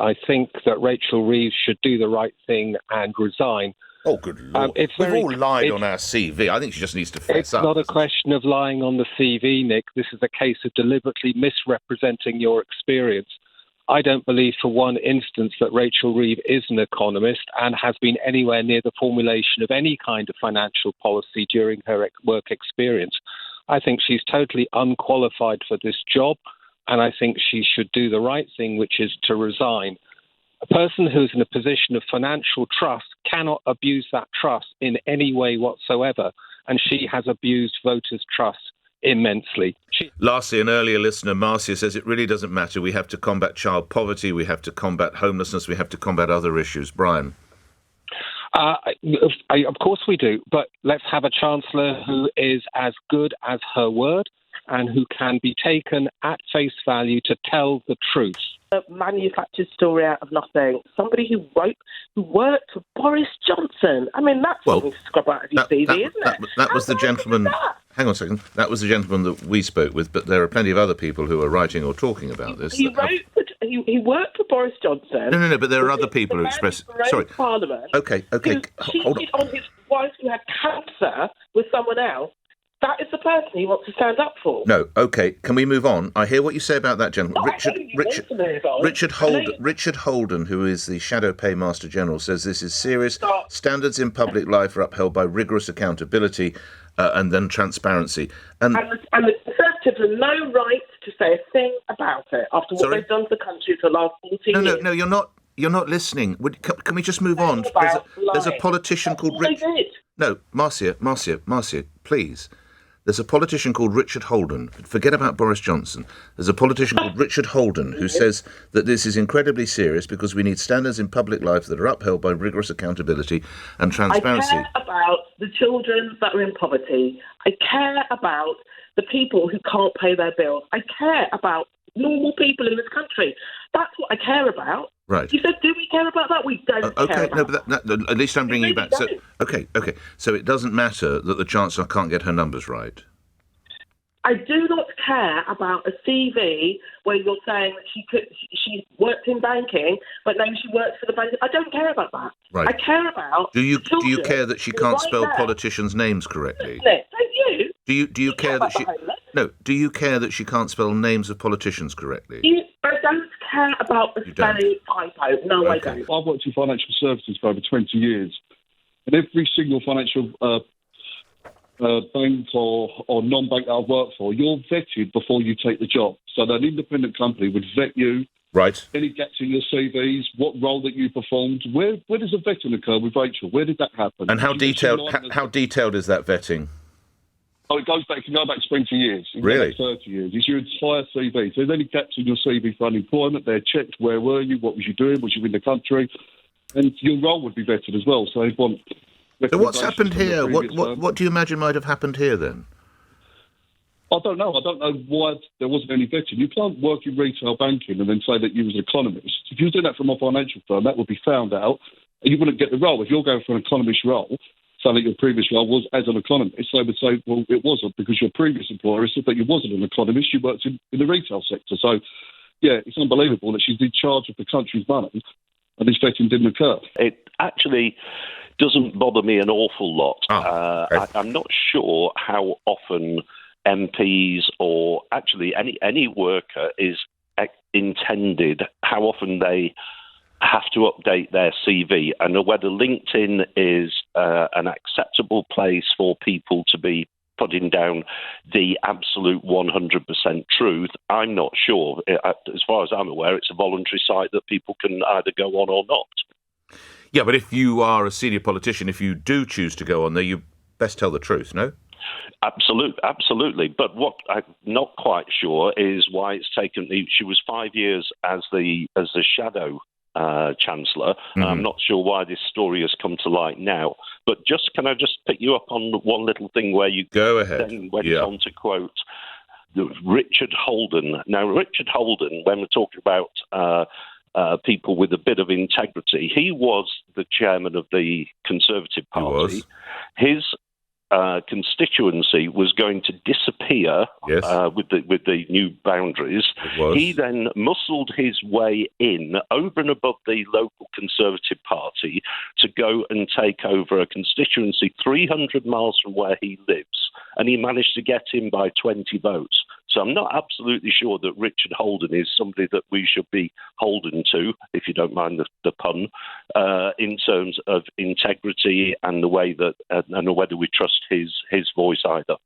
I think that Rachel Reeves should do the right thing and resign. Oh, good Lord. We've all lied on our CV. I think she just needs to fess up. It's not a question of lying on the CV, Nick. This is a case of deliberately misrepresenting your experience. I don't believe for one instance that Rachel Reeves is an economist and has been anywhere near the formulation of any kind of financial policy during her work experience. I think she's totally unqualified for this job, and I think she should do the right thing, which is to resign. A person who's in a position of financial trust cannot abuse that trust in any way whatsoever, and she has abused voters' trust immensely. Lastly, an earlier listener, Marcia, says it really doesn't matter. We have to combat child poverty, we have to combat homelessness, we have to combat other issues. Brian? Of course we do, but let's have a Chancellor who is as good as her word and who can be taken at face value to tell the truth. A manufactured story out of nothing. Somebody who worked for Boris Johnson. I mean, that's something to scrub out of your CV, isn't it? That was the gentleman. Hang on a second. That was the gentleman that we spoke with, but there are plenty of other people who are writing or talking about this. He worked for Boris Johnson. No, but there are other people who express. Sorry. Parliament. Okay. Who cheated on his wife who had cancer with someone else. That is the person he wants to stand up for. No, okay. Can we move on? I hear what you say about that gentleman. Richard Holden, who is the Shadow Paymaster General, says this is serious. Standards in public life are upheld by rigorous accountability and then transparency. And the Conservatives have no right to say a thing about it after what they've done to the country for the last 14 years. No, you're not listening. Can we just move on? There's a politician called Richard. No, Marcia, please. There's a politician called Richard Holden. Forget about Boris Johnson. There's a politician called Richard Holden who says that this is incredibly serious because we need standards in public life that are upheld by rigorous accountability and transparency. I care about the children that are in poverty. I care about the people who can't pay their bills. I care about normal people in this country. That's what I care about. Right. You said, do we care about that? We don't care about that. But at least I'm bringing you back. So, okay. So it doesn't matter that the Chancellor can't get her numbers right. I do not care about a CV where you're saying that she worked in banking, but now she works for the bank. I don't care about that. Right. I care about. Do you care that she can't spell politicians' names correctly? Don't you? Do you care that she? No. Do you care that she can't spell names of politicians correctly? I don't care about the spelling typo. No, okay. I don't. I've worked in financial services for over 20 years, and every single financial bank or non-bank that I've worked for, you're vetted before you take the job. So an independent company would vet you. Right. Any gaps in your CVs, what role that you performed. Where does the vetting occur with Rachel? Where did that happen? And how detailed is that vetting? Oh, it can go back 20 years. Really? 30 years. It's your entire CV. So if there's any gaps in your CV for unemployment, they're checked. Where were you? What was you doing? Was you in the country? And your role would be vetted as well. So they want. So what's happened here? What do you imagine might have happened here then? I don't know. I don't know why there wasn't any vetting. You can't work in retail banking and then say that you was an economist. If you were doing that from a financial firm, that would be found out, and you wouldn't get the role. If you're going for an economist role, saying that your previous role was as an economist, they would say, well, it wasn't, because your previous employer said that you wasn't an economist, you worked in the retail sector. So, yeah, it's unbelievable that she's in charge of the country's money and this vetting didn't occur. It actually doesn't bother me an awful lot. Okay. I'm not sure how often MPs or actually any worker is intended, how often they have to update their CV. I know whether LinkedIn is an acceptable place for people to be putting down the absolute 100% truth. I'm not sure. As far as I'm aware, it's a voluntary site that people can either go on or not. Yeah, but if you are a senior politician, if you do choose to go on there, you best tell the truth, no? Absolutely. But what I'm not quite sure is why it's taken. She was 5 years as the shadow Chancellor. Mm-hmm. I'm not sure why this story has come to light now. But can I just pick you up on one little thing where you go ahead? Then went on to quote Richard Holden. Now, Richard Holden, when we're talking about people with a bit of integrity, he was the chairman of the Conservative Party. He was. His constituency was going to disappear with the new boundaries. He then muscled his way in over and above the local Conservative Party to go and take over a constituency 300 miles from where he lives, and he managed to get in by 20 votes. So I'm not absolutely sure that Richard Holden is somebody that we should be holden to, if you don't mind the pun, in terms of integrity and the way that and whether we trust his voice either.